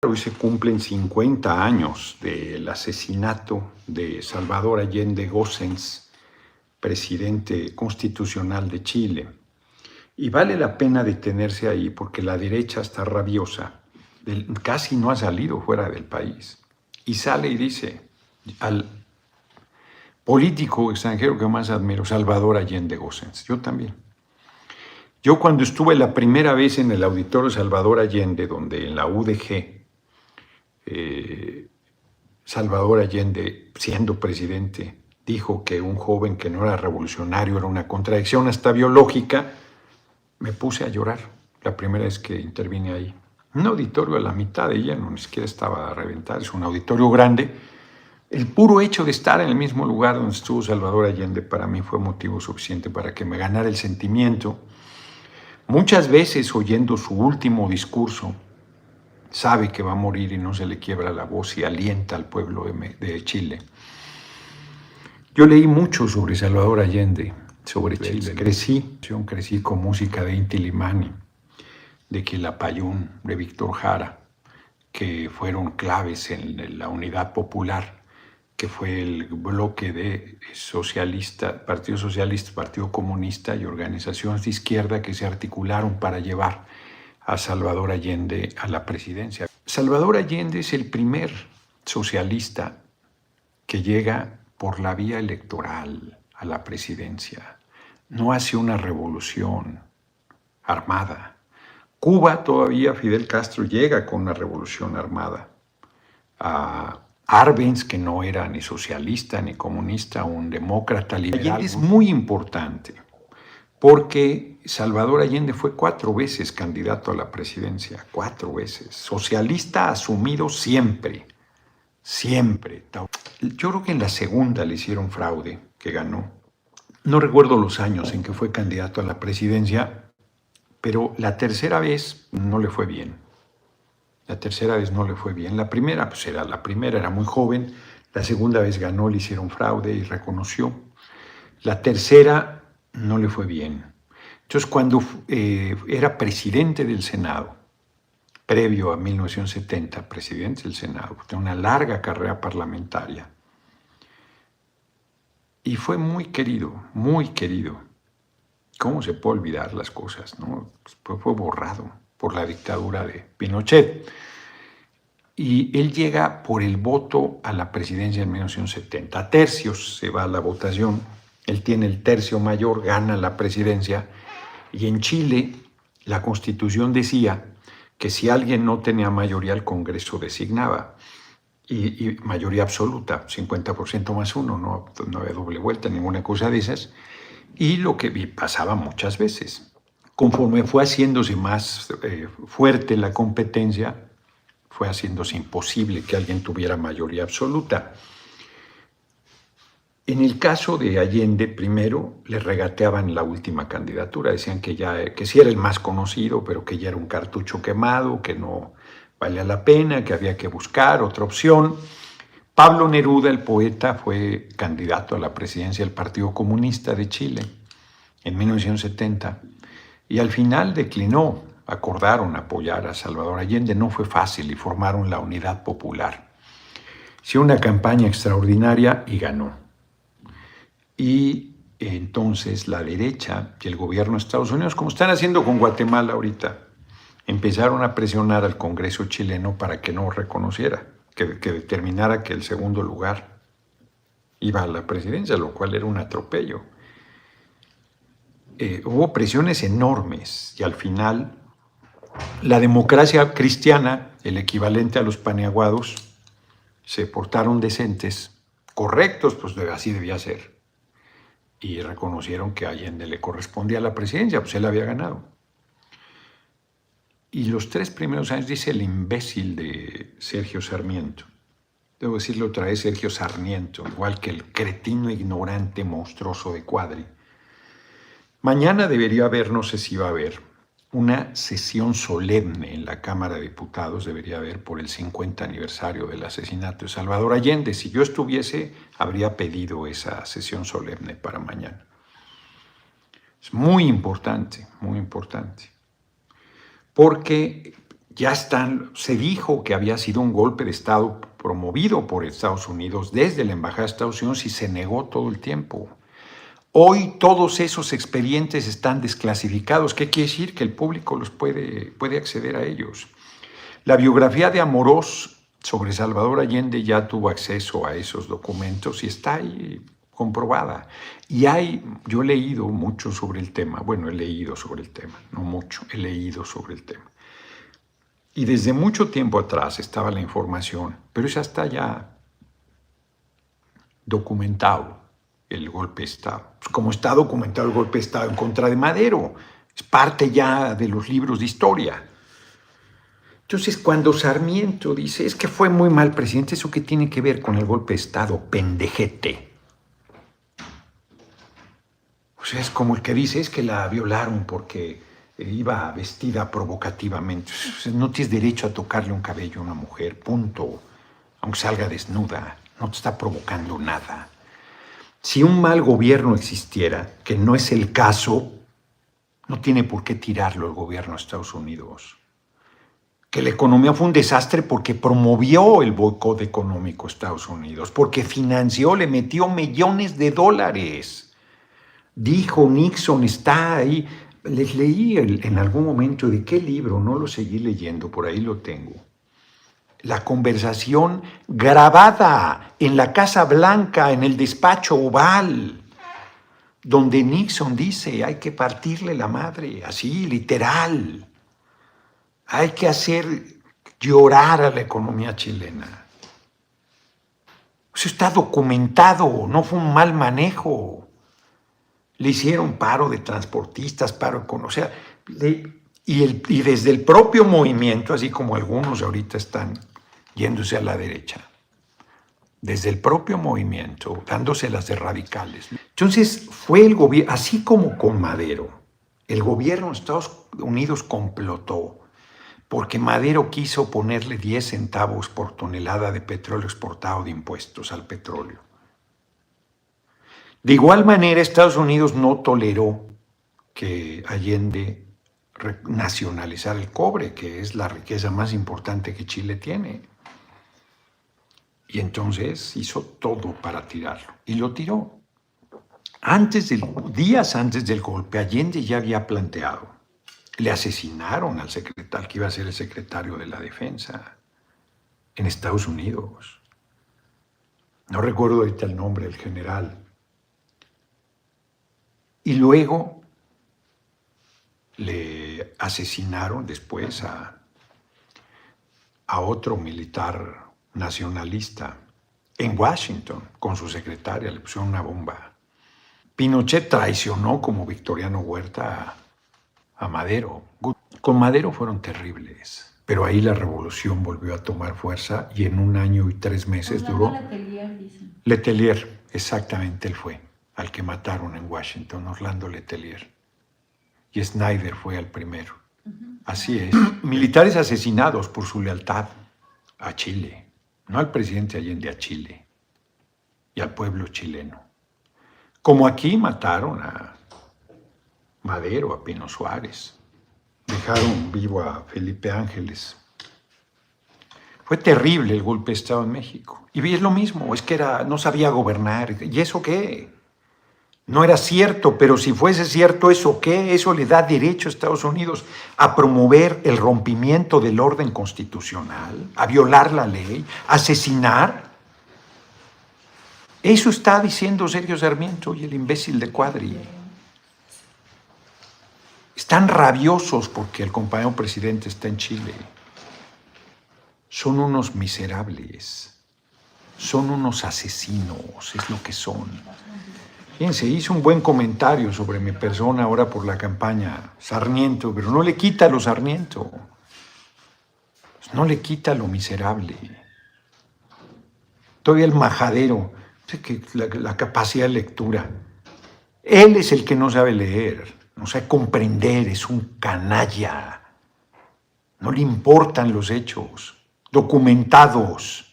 Hoy se cumplen 50 años del asesinato de Salvador Allende Gossens, presidente constitucional de Chile. Y vale la pena detenerse ahí porque la derecha está rabiosa. Casi no ha salido fuera del país. Y sale y dice al político extranjero que más admiro, Salvador Allende Gossens. Yo también. Yo cuando estuve la primera vez en el auditorio Salvador Allende, donde en la UDG, Salvador Allende, siendo presidente, dijo que un joven que no era revolucionario era una contradicción hasta biológica, me puse a llorar la primera vez que intervine ahí. Un auditorio a la mitad de lleno, ni siquiera estaba a reventar, es un auditorio grande. El puro hecho de estar en el mismo lugar donde estuvo Salvador Allende para mí fue motivo suficiente para que me ganara el sentimiento. Muchas veces oyendo su último discurso, sabe que va a morir y no se le quiebra la voz y alienta al pueblo de Chile. Yo leí mucho sobre Salvador Allende, sobre Chile. Crecí con música de Inti Illimani, de Quilapayún, de Víctor Jara, que fueron claves en la unidad popular, que fue el bloque de Partido Socialista, Partido Comunista y organizaciones de izquierda que se articularon para llevar a Salvador Allende a la presidencia. Salvador Allende es el primer socialista que llega por la vía electoral a la presidencia. No hace una revolución armada. Cuba todavía, Fidel Castro llega con una revolución armada. Arbenz, que no era ni socialista ni comunista, un demócrata liberal. Allende es muy importante porque Salvador Allende fue 4 veces candidato a la presidencia, 4 veces. Socialista asumido siempre, siempre. Yo creo que en la segunda le hicieron fraude, que ganó. No recuerdo los años en que fue candidato a la presidencia, pero la tercera vez no le fue bien. La tercera vez no le fue bien. La primera, pues era muy joven. La segunda vez ganó, le hicieron fraude y reconoció. La tercera no le fue bien. Entonces, cuando era presidente del Senado, previo a 1970, presidente del Senado, tenía una larga carrera parlamentaria, y fue muy querido, muy querido. ¿Cómo se puede olvidar las cosas, no? Pues fue borrado por la dictadura de Pinochet. Y él llega por el voto a la presidencia en 1970. A tercios se va a la votación. Él tiene el tercio mayor, gana la presidencia. Y en Chile, la Constitución decía que si alguien no tenía mayoría, el Congreso designaba. Y mayoría absoluta, 50% más uno, no había doble vuelta, ninguna cosa de esas. Y lo que pasaba muchas veces. Conforme fue haciéndose más fuerte la competencia, fue haciéndose imposible que alguien tuviera mayoría absoluta. En el caso de Allende, primero le regateaban la última candidatura, decían que sí era el más conocido, pero que ya era un cartucho quemado, que no valía la pena, que había que buscar otra opción. Pablo Neruda, el poeta, fue candidato a la presidencia del Partido Comunista de Chile en 1970 y al final declinó. Acordaron apoyar a Salvador Allende, no fue fácil y formaron la Unidad Popular. Hicieron una campaña extraordinaria y ganó. Y entonces la derecha y el gobierno de Estados Unidos, como están haciendo con Guatemala ahorita, empezaron a presionar al Congreso chileno para que no reconociera, que determinara que el segundo lugar iba a la presidencia, lo cual era un atropello. Hubo presiones enormes y al final la democracia cristiana, el equivalente a los paneaguados, se portaron decentes, correctos, pues así debía ser. Y reconocieron que a Allende le correspondía la presidencia, pues él había ganado. Y los 3 primeros años, dice el imbécil de Sergio Sarmiento, debo decirlo otra vez, Sergio Sarmiento, igual que el cretino ignorante monstruoso de Cuadri. Mañana debería haber, no sé si va a haber, una sesión solemne en la Cámara de Diputados, debería haber por el 50 aniversario del asesinato de Salvador Allende. Si yo estuviese, habría pedido esa sesión solemne para mañana. Es muy importante, porque se dijo que había sido un golpe de Estado promovido por Estados Unidos desde la Embajada de Estados Unidos y se negó todo el tiempo. Hoy todos esos expedientes están desclasificados. ¿Qué quiere decir? Que el público puede acceder a ellos. La biografía de Amorós sobre Salvador Allende ya tuvo acceso a esos documentos y está ahí comprobada. Y yo he leído mucho sobre el tema. Bueno, he leído sobre el tema, no mucho, he leído sobre el tema. Y desde mucho tiempo atrás estaba la información, pero ya está ya documentado el golpe de Estado. Como está documentado el golpe de Estado en contra de Madero, es parte ya de los libros de historia. Entonces, cuando Sarmiento dice, es que fue muy mal presidente, ¿eso qué tiene que ver con el golpe de Estado? Pendejete. O sea, es como el que dice, es que la violaron porque iba vestida provocativamente. No tienes derecho a tocarle un cabello a una mujer, punto. Aunque salga desnuda, no te está provocando nada. Si un mal gobierno existiera, que no es el caso, no tiene por qué tirarlo el gobierno de Estados Unidos. Que la economía fue un desastre porque promovió el boicot económico a Estados Unidos, porque financió, le metió millones de dólares. Dijo Nixon, está ahí. Les leí en algún momento, ¿de qué libro? No lo seguí leyendo, por ahí lo tengo. La conversación grabada en la Casa Blanca, en el despacho oval, donde Nixon dice, hay que partirle la madre, así, literal. Hay que hacer llorar a la economía chilena. Eso está documentado, no fue un mal manejo. Le hicieron paro de transportistas, paro económico. O sea, y desde el propio movimiento, así como algunos ahorita están yéndose a la derecha, desde el propio movimiento, dándoselas de radicales. Entonces fue el gobierno, así como con Madero, el gobierno de Estados Unidos complotó porque Madero quiso ponerle 10 centavos por tonelada de petróleo exportado de impuestos al petróleo. De igual manera, Estados Unidos no toleró que Allende nacionalizara el cobre, que es la riqueza más importante que Chile tiene. Y entonces hizo todo para tirarlo. Y lo tiró. Días antes del golpe, Allende ya había planteado. Le asesinaron al secretario, que iba a ser el secretario de la Defensa en Estados Unidos. No recuerdo ahorita el nombre del general. Y luego le asesinaron después a otro militar nacionalista en Washington con su secretaria, le pusieron una bomba. Pinochet traicionó como Victoriano Huerta a Madero. Con Madero fueron terribles, pero ahí la revolución volvió a tomar fuerza y en 1 año y 3 meses duró. Letelier, dicen. Letelier, exactamente, él fue al que mataron en Washington, Orlando Letelier. Y Snyder fue el primero. Así es. Militares asesinados por su lealtad a Chile, no al presidente Allende, a Chile y al pueblo chileno. Como aquí mataron a Madero, a Pino Suárez, dejaron vivo a Felipe Ángeles. Fue terrible el golpe de Estado en México. Y es lo mismo, es que no sabía gobernar. ¿Y eso qué? No era cierto, pero si fuese cierto, ¿eso qué? Eso le da derecho a Estados Unidos a promover el rompimiento del orden constitucional, a violar la ley, a asesinar. Eso está diciendo Sergio Sarmiento y el imbécil de Cuadri. Están rabiosos porque el compañero presidente está en Chile. Son unos miserables, son unos asesinos, es lo que son. Fíjense, hizo un buen comentario sobre mi persona ahora por la campaña, Sarmiento, pero no le quita lo Sarmiento, no le quita lo miserable. Todavía el majadero, la capacidad de lectura. Él es el que no sabe leer, no sabe comprender, es un canalla. No le importan los hechos, documentados.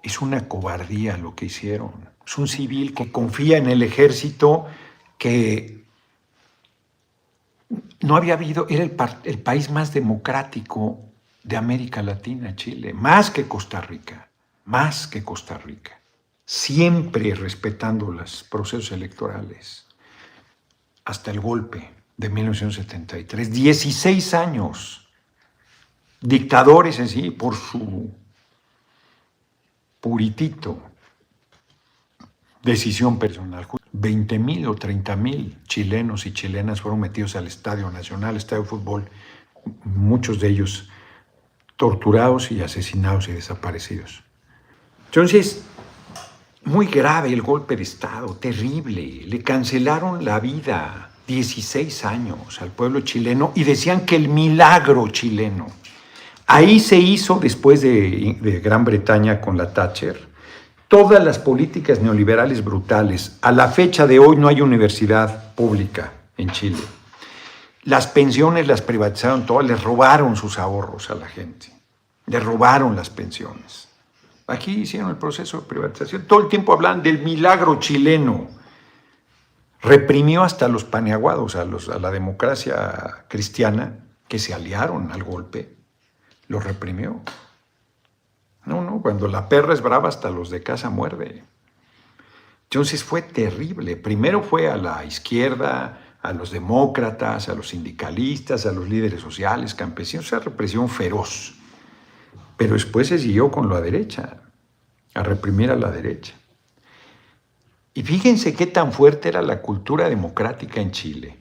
Es una cobardía lo que hicieron. Es un civil que confía en el ejército, que No había habido, era el país más democrático de América Latina, Chile, más que Costa Rica, siempre respetando los procesos electorales, hasta el golpe de 1973, 16 años, dictadores así, por su puritito decisión personal. 20,000 o 30,000 chilenos y chilenas fueron metidos al Estadio Nacional, Estadio de Fútbol, muchos de ellos torturados y asesinados y desaparecidos. Entonces, muy grave el golpe de Estado, terrible. Le cancelaron la vida 16 años al pueblo chileno y decían que el milagro chileno. Ahí se hizo, después de Gran Bretaña con la Thatcher, todas las políticas neoliberales brutales. A la fecha de hoy no hay universidad pública en Chile. Las pensiones las privatizaron todas, les robaron sus ahorros a la gente. Les robaron las pensiones. Aquí hicieron el proceso de privatización. Todo el tiempo hablan del milagro chileno. Reprimió hasta los paneaguados, a la democracia cristiana, que se aliaron al golpe. Los reprimió. No, cuando la perra es brava hasta los de casa muerde. Entonces fue terrible. Primero fue a la izquierda, a los demócratas, a los sindicalistas, a los líderes sociales, campesinos, esa represión feroz. Pero después se siguió con la derecha, a reprimir a la derecha. Y fíjense qué tan fuerte era la cultura democrática en Chile,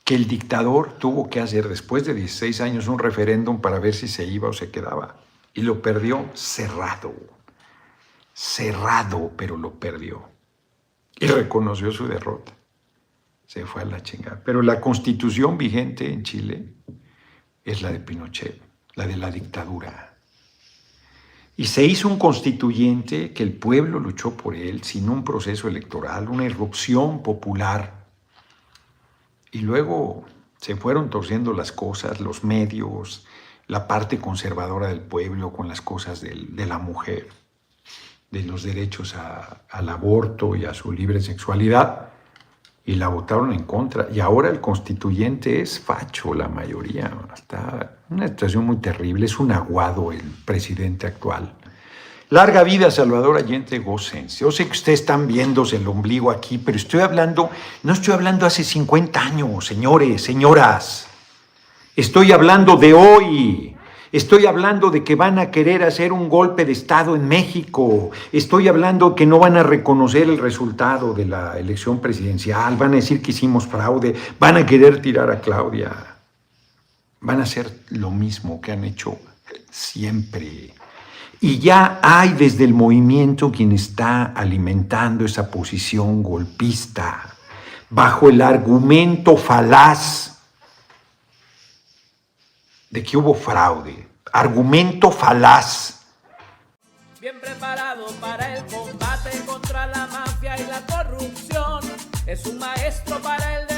que el dictador tuvo que hacer después de 16 años un referéndum para ver si se iba o se quedaba. Y lo perdió cerrado, pero lo perdió. Y reconoció su derrota. Se fue a la chingada. Pero la constitución vigente en Chile es la de Pinochet, la de la dictadura. Y se hizo un constituyente que el pueblo luchó por él sin un proceso electoral, una irrupción popular. Y luego se fueron torciendo las cosas, los medios, la parte conservadora del pueblo con las cosas de la mujer, de los derechos al aborto y a su libre sexualidad, y la votaron en contra. Y ahora el constituyente es facho, la mayoría. Está en una situación muy terrible, es un aguado el presidente actual. Larga vida, Salvador Allende Gossens. Yo sé que ustedes están viéndose el ombligo aquí, pero no estoy hablando hace 50 años, señores, señoras. Estoy hablando de hoy. Estoy hablando de que van a querer hacer un golpe de Estado en México. Estoy hablando que no van a reconocer el resultado de la elección presidencial. Van a decir que hicimos fraude. Van a querer tirar a Claudia. Van a hacer lo mismo que han hecho siempre. Y ya hay desde el movimiento quien está alimentando esa posición golpista bajo el argumento falaz de que hubo fraude. Argumento falaz. Bien preparado para el combate contra la mafia y la corrupción. Es un maestro para el